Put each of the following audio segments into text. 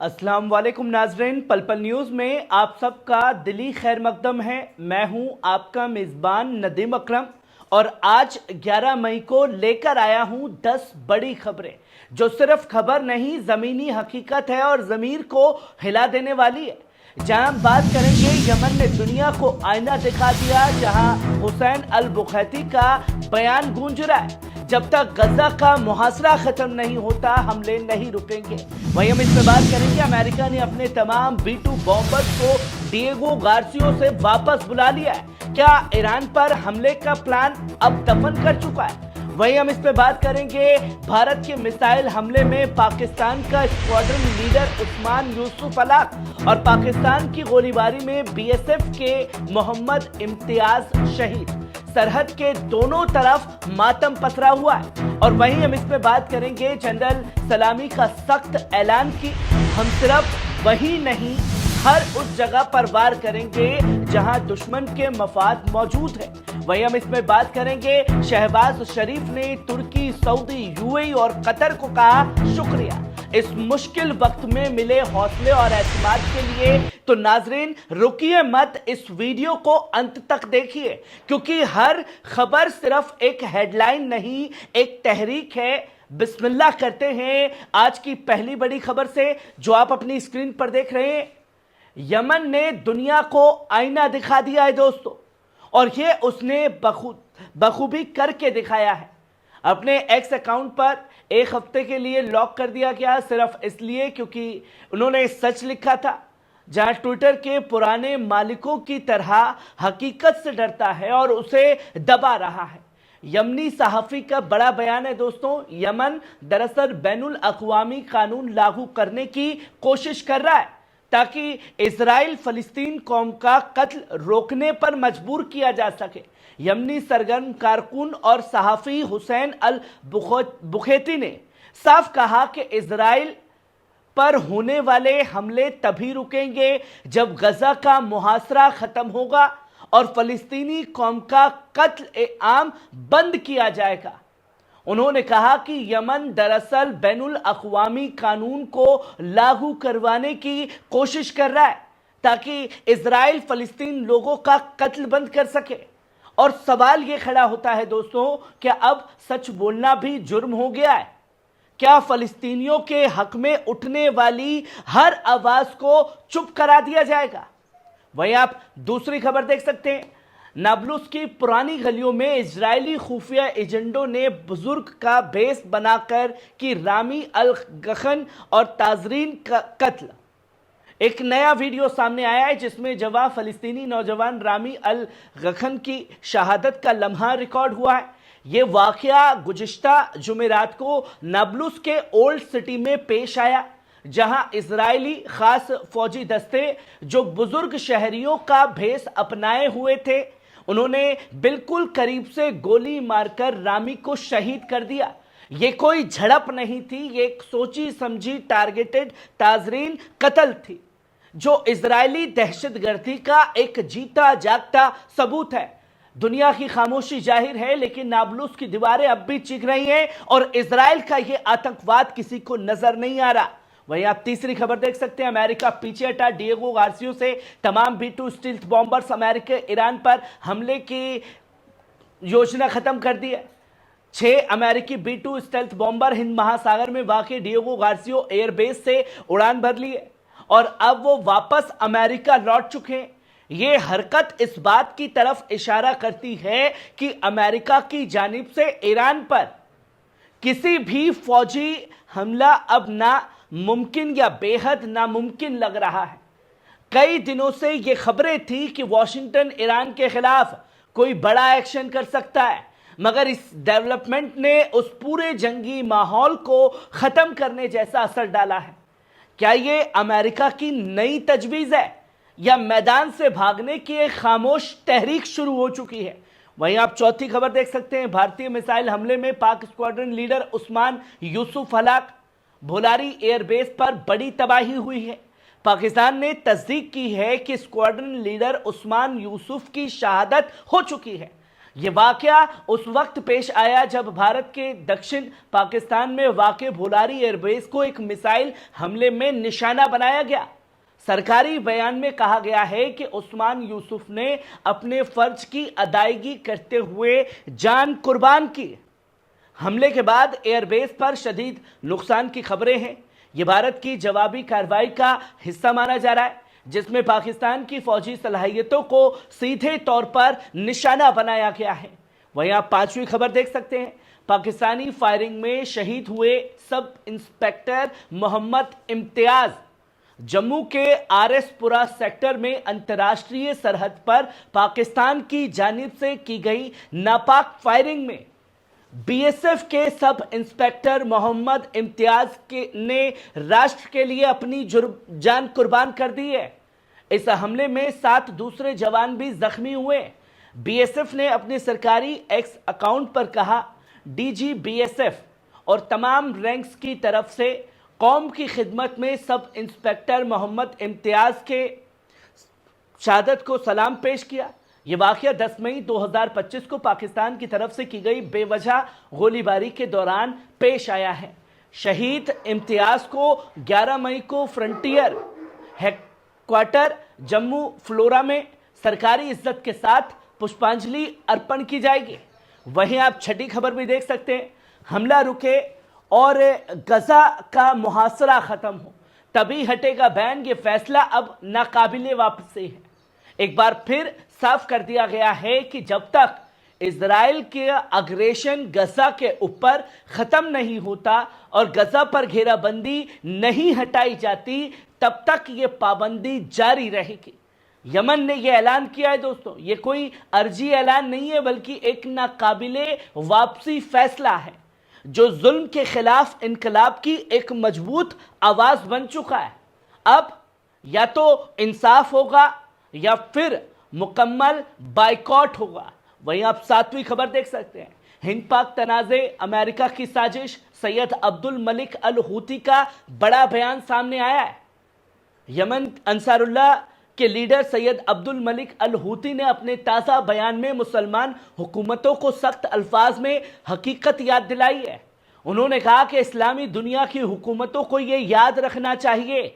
अस्सलाम वालेकुम नाजरीन, पल पल न्यूज़ में आप सबका दिली खैर मकदम है। मैं हूं आपका मेज़बान नदीम अकरम और आज 11 मई को लेकर आया हूं 10 बड़ी खबरें जो सिर्फ खबर नहीं ज़मीनी हकीकत है और ज़मीर को हिला देने वाली है। जहां बात करेंगे यमन ने दुनिया को आईना दिखा दिया, जहां हुसैन अल बुखैती का बयान गूंज रहा है, जब तक गजा का मुहासरा खत्म नहीं होता हमले नहीं रुकेंगे। वहीं हम इस पर बात करेंगे, अमेरिका ने अपने तमाम B-2 बॉम्बर्स को डिएगो गार्सिया से वापस बुला लिया है। क्या ईरान पर हमले का प्लान अब दफन कर चुका है? वहीं हम इस पे बात करेंगे, भारत के मिसाइल हमले में पाकिस्तान का स्क्वाड्रन लीडर उस्मान यूसुफ हलाक और पाकिस्तान की गोलीबारी में BSF के मोहम्मद इम्तियाज शहीद। सरहद के दोनों तरफ मातम पसरा हुआ है। और वहीं हम इस पे बात करेंगे, जनरल सलामी का सख्त ऐलान कि हम सिर्फ वही नहीं हर उस जगह पर वार करेंगे जहां दुश्मन के मफाद मौजूद है। वहीं हम इसमें बात करेंगे, शहबाज शरीफ ने तुर्की, सऊदी, UAE और कतर को कहा शुक्रिया इस मुश्किल वक्त में मिले हौसले और एतमाद के लिए। तो नाजरीन रुकिए मत, इस वीडियो को अंत तक देखिए, क्योंकि हर खबर सिर्फ एक हेडलाइन नहीं, एक तहरीक है। बिस्मिल्लाह करते हैं आज की पहली बड़ी खबर से जो आप अपनी स्क्रीन पर देख रहे हैं। यमन ने दुनिया को आईना दिखा दिया है दोस्तों, और ये उसने बखूबी करके दिखाया है। अपने एक्स अकाउंट पर एक हफ्ते के लिए लॉक कर दिया गया, सिर्फ इसलिए क्योंकि उन्होंने सच लिखा था, जहां ट्विटर के पुराने मालिकों की तरह हकीकत से डरता है और उसे दबा रहा है। यमनी सहाफ़ी का बड़ा बयान है दोस्तों। यमन दरअसल बैनुल अक़वामी कानून लागू करने की कोशिश कर रहा है ताकि इजराइल फलस्तीन कौम का कत्ल रोकने पर मजबूर किया जा सके। यमनी सरगर्म कारकुन और सहाफ़ी हुसैन अल बुखैती ने साफ कहा कि इजराइल पर होने वाले हमले तभी रुकेंगे जब गजा का मुहासरा खत्म होगा और फलस्तीनी कौम का कत्ल आम बंद किया जाएगा। उन्होंने कहा कि यमन दरअसल बैनुल अक़वामी कानून को लागू करवाने की कोशिश कर रहा है ताकि इजराइल फलस्तीन लोगों का कत्ल बंद कर सके। और सवाल यह खड़ा होता है दोस्तों, क्या अब सच बोलना भी जुर्म हो गया है? क्या फलस्तीनियों के हक में उठने वाली हर आवाज को चुप करा दिया जाएगा? वहीं आप दूसरी खबर देख सकते हैं, नाब्लुस की पुरानी गलियों में इजरायली खुफिया एजेंटों ने बुजुर्ग का भेस बनाकर की रामी अल गखन और ताजरीन का कत्ल। एक नया वीडियो सामने आया है जिसमें जवां फलस्तीनी नौजवान रामी अल गखन की शहादत का लम्हा रिकॉर्ड हुआ है। यह वाकया गुज़िश्ता जुमेरात को नाब्लुस के ओल्ड सिटी में पेश आया, जहां इजरायली खास फौजी दस्ते जो बुजुर्ग शहरियों का भेस अपनाए हुए थे, उन्होंने बिल्कुल करीब से गोली मारकर रामी को शहीद कर दिया। ये कोई झड़प नहीं थी, ये एक सोची समझी टारगेटेड ताजरीन कत्ल थी जो इजरायली दहशतगर्दी का एक जीता जागता सबूत है। दुनिया की खामोशी जाहिर है, लेकिन नाब्लुस की दीवारें अब भी चीख रही हैं और इजराइल का यह आतंकवाद किसी को नजर नहीं आ रहा। वहीं आप तीसरी खबर देख सकते हैं, अमेरिका पीछे हटा, डिएगो गार्सिया से तमाम B-2 stealth bombers America Iran पर हमले की योजना खत्म कर दी है। 6 अमेरिकी B-2 स्टील्थ बॉम्बर हिंद महासागर में वाक़ डिएगो गार्सिया एयरबेस से उड़ान भर ली है और अब वो वापस अमेरिका लौट चुके हैं। ये हरकत इस बात की तरफ इशारा करती है कि अमेरिका की जानिब से ईरान पर किसी भी फौजी हमला अब ना मुमकिन या बेहद नामुमकिन लग रहा है। कई दिनों से ये खबरें थी कि वॉशिंगटन ईरान के खिलाफ कोई बड़ा एक्शन कर सकता है, मगर इस डेवलपमेंट ने उस पूरे जंगी माहौल को खत्म करने जैसा असर डाला है। क्या ये अमेरिका की नई तजवीज़ है या मैदान से भागने की एक खामोश तहरीक शुरू हो चुकी है? वहीं आप चौथी खबर देख सकते हैं, भारतीय मिसाइल हमले में पाक स्क्वाड्रन लीडर उस्मान यूसुफ हलाक। भोलारी एयरबेस पर बड़ी तबाही हुई है। पाकिस्तान ने तस्दीक की है कि स्क्वाड्रन लीडर उस्मान यूसुफ की शहादत हो चुकी है। یہ واقعہ اس وقت پیش آیا جب بھارت کے دکشن پاکستان میں واقع بھولاری ایئر بیس کو ایک میزائل حملے میں نشانہ بنایا گیا۔ سرکاری بیان میں کہا گیا ہے کہ عثمان یوسف نے اپنے فرض کی ادائیگی کرتے ہوئے جان قربان کی۔ حملے کے بعد ایئر بیس پر شدید نقصان کی خبریں ہیں۔ یہ بھارت کی جوابی کارروائی کا حصہ مانا جا رہا ہے، جس میں پاکستان کی فوجی صلاحیتوں کو سیدھے طور پر نشانہ بنایا گیا ہے۔ وہیں آپ پانچویں خبر دیکھ سکتے ہیں۔ پاکستانی فائرنگ میں شہید ہوئے سب انسپیکٹر محمد امتیاز جموں کے آر ایس پورہ سیکٹر میں انتراشٹریہ سرحد پر پاکستان کی جانب سے کی گئی ناپاک فائرنگ میں بی ایس ایف کے سب انسپیکٹر محمد امتیاز نے راشٹر کے لیے اپنی جان قربان کر دی ہے۔ اس حملے میں 7 دوسرے جوان بھی زخمی ہوئے۔ بی ایس ایف نے اپنے سرکاری ایکس اکاؤنٹ پر کہا، D G B S F اور تمام رینکس کی طرف سے قوم کی خدمت میں سب انسپیکٹر محمد امتیاز کے شہادت کو سلام پیش کیا۔ یہ واقعہ 10 مئی 2025 کو پاکستان کی طرف سے کی گئی بے وجہ گولی باری کے دوران پیش آیا ہے۔ شہید امتیاز کو 11 مئی کو frontier headquarter Jammu Paloura میں سرکاری عزت کے ساتھ پشپانجلی ارپن کی جائے گی۔ وہیں آپ چھٹی خبر بھی دیکھ سکتے ہیں، حملہ رکے اور غزہ کا محاصرہ ختم ہو تبھی ہٹے گا بین، یہ فیصلہ اب ناقابل واپسی ہے۔ ایک بار پھر صاف کر دیا گیا ہے کہ جب تک اسرائیل کے اگریشن غزہ کے اوپر ختم نہیں ہوتا اور غزہ پر گھیرا بندی نہیں ہٹائی جاتی، تب تک یہ پابندی جاری رہے گی۔ یمن نے یہ اعلان کیا ہے دوستوں، یہ کوئی عرضی اعلان نہیں ہے بلکہ ایک ناقابل واپسی فیصلہ ہے جو ظلم کے خلاف انقلاب کی ایک مضبوط آواز بن چکا ہے۔ اب یا تو انصاف ہوگا یا پھر مکمل بائیکاٹ ہوگا۔ وہیں آپ 7ویں خبر دیکھ سکتے ہیں، ہند پاک تنازع، امریکہ کی سازش، سید عبد الملک الحوثی کا بڑا بیان سامنے آیا ہے۔ یمن انصار اللہ کے لیڈر سید عبد الملک الحوثی نے اپنے تازہ بیان میں مسلمان حکومتوں کو سخت الفاظ میں حقیقت یاد دلائی ہے۔ انہوں نے کہا کہ اسلامی دنیا کی حکومتوں کو یہ یاد رکھنا چاہیے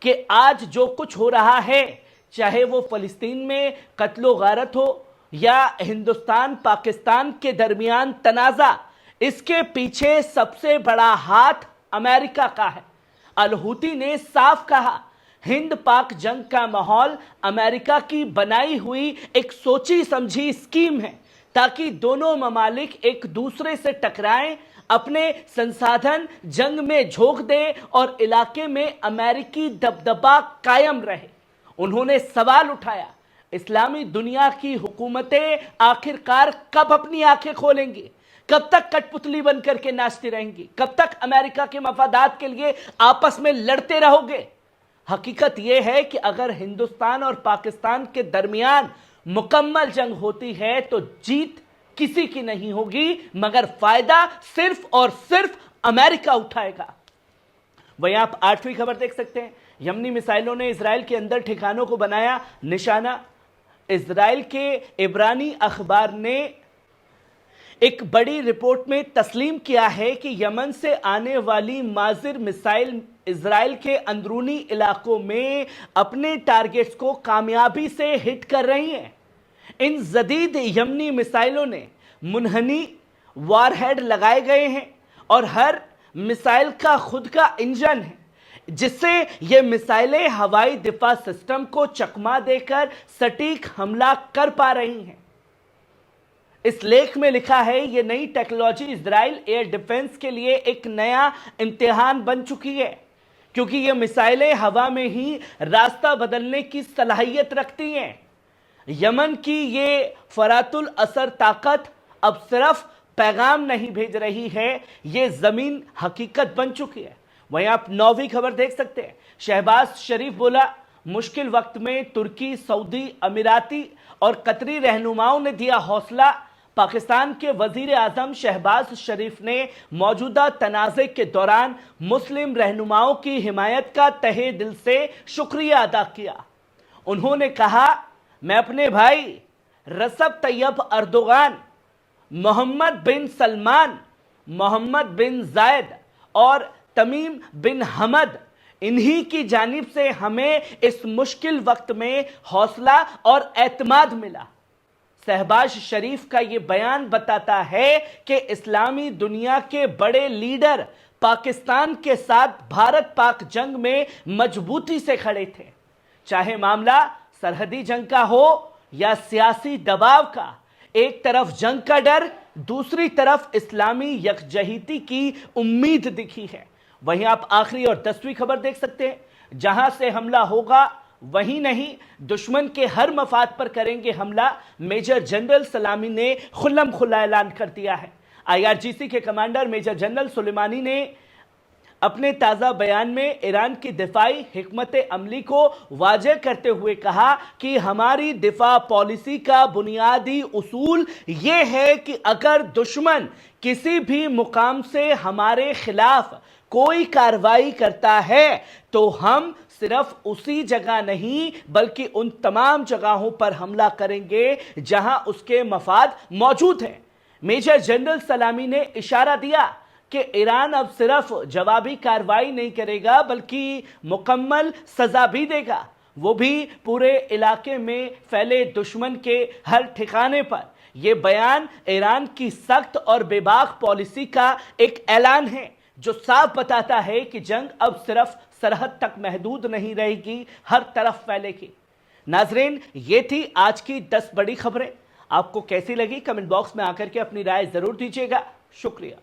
کہ آج جو کچھ ہو رہا ہے، چاہے وہ فلسطین میں قتل و غارت ہو یا ہندوستان پاکستان کے درمیان تنازع، اس کے پیچھے سب سے بڑا ہاتھ امریکہ کا ہے۔ الحوثی نے صاف کہا، ہند پاک جنگ کا ماحول امریکہ کی بنائی ہوئی ایک سوچی سمجھی اسکیم ہے تاکہ دونوں ممالک ایک دوسرے سے ٹکرائیں، اپنے سنسادھن جنگ میں جھونک دیں اور علاقے میں امریکی دبدبہ قائم رہے۔ انہوں نے سوال اٹھایا، اسلامی دنیا کی حکومتیں آخرکار کب اپنی آنکھیں کھولیں گی؟ کب تک کٹ پتلی بن کر کے ناچتی رہیں گی؟ کب تک امریکہ کے مفادات کے لیے آپس میں لڑتے رہو گے؟ حقیقت یہ ہے کہ اگر ہندوستان اور پاکستان کے درمیان مکمل جنگ ہوتی ہے تو جیت کسی کی نہیں ہوگی، مگر فائدہ صرف اور صرف امریکہ اٹھائے گا۔ وہیں آپ 8ویں خبر دیکھ سکتے ہیں، یمنی میزائلوں نے اسرائیل کے اندر ٹھکانوں کو بنایا نشانہ۔ اسرائیل کے عبرانی اخبار نے ایک بڑی رپورٹ میں تسلیم کیا ہے کہ یمن سے آنے والی ماذر میزائل اسرائیل کے اندرونی علاقوں میں اپنے ٹارگٹس کو کامیابی سے ہٹ کر رہی ہیں۔ ان جدید یمنی میزائلوں نے منحنی وار ہیڈ لگائے گئے ہیں اور ہر میزائل کا خود کا انجن ہے، جس سے یہ میزائلیں ہوائی دفاع سسٹم کو چکما دے کر سٹیک حملہ کر پا رہی ہیں۔ اس لیکھ میں لکھا ہے، یہ نئی ٹیکنالوجی اسرائیل ایئر ڈیفنس کے لیے ایک نیا امتحان بن چکی ہے، کیونکہ یہ میزائلیں ہوا میں ہی راستہ بدلنے کی صلاحیت رکھتی ہیں۔ یمن کی یہ فرات الاثر طاقت اب صرف پیغام نہیں بھیج رہی ہے، یہ زمین حقیقت بن چکی ہے۔ وہیں آپ 9ویں خبر دیکھ سکتے ہیں، شہباز شریف بولا، مشکل وقت میں ترکی، سعودی، اماراتی اور قطری رہنماؤں نے دیا حوصلہ۔ پاکستان کے وزیر اعظم شہباز شریف نے موجودہ تنازع کے دوران مسلم رہنماؤں کی حمایت کا تہہ دل سے شکریہ ادا کیا۔ انہوں نے کہا، میں اپنے بھائی रसब तैयब अर्दोगान, मोहम्मद बिन सलमान, मोहम्मद बिन जायद और तमीम बिन हमद, इन्हीं की जानिब से हमें इस मुश्किल वक्त में हौसला और एतमाद मिला। शहबाज शरीफ का यह बयान बताता है कि इस्लामी दुनिया के बड़े लीडर पाकिस्तान के साथ भारत पाक जंग में मजबूती से खड़े थे, चाहे मामला सरहदी जंग का हो या सियासी दबाव का। एक तरफ जंग का डर, दूसरी तरफ इस्लामी यकजहती की उम्मीद दिखी है। वहीं आप आखिरी और 10वीं खबर देख सकते हैं, जहां से हमला होगा वहीं नहीं, दुश्मन के हर मफाद पर करेंगे हमला। मेजर जनरल सलामी ने खुल्लम खुल्ला ऐलान कर दिया है। IRGC के कमांडर मेजर जनरल सुलेमानी ने अपने ताज़ा बयान में ईरान की दिफाई हिकमत अमली को वाज़ेह करते हुए कहा कि हमारी दिफा पॉलिसी का बुनियादी उसूल ये है कि अगर दुश्मन किसी भी मुकाम से हमारे खिलाफ कोई कार्रवाई करता है तो हम सिर्फ उसी जगह नहीं बल्कि उन तमाम जगहों पर हमला करेंगे जहां उसके मफाद मौजूद हैं। मेजर जनरल सलामी ने इशारा दिया कि ईरान अब सिर्फ जवाबी कार्रवाई नहीं करेगा बल्कि मुकम्मल सजा भी देगा, वो भी पूरे इलाके में फैले दुश्मन के हर ठिकाने पर। यह बयान ईरान की सख्त और बेबाक पॉलिसी का एक ऐलान है जो साफ बताता है कि जंग अब सिर्फ सरहद तक महदूद नहीं रहेगी, हर तरफ फैलेगी। नाजरीन, ये थी आज की 10 बड़ी खबरें। आपको कैसी लगी कमेंट बॉक्स में आकर के अपनी राय जरूर दीजिएगा। शुक्रिया।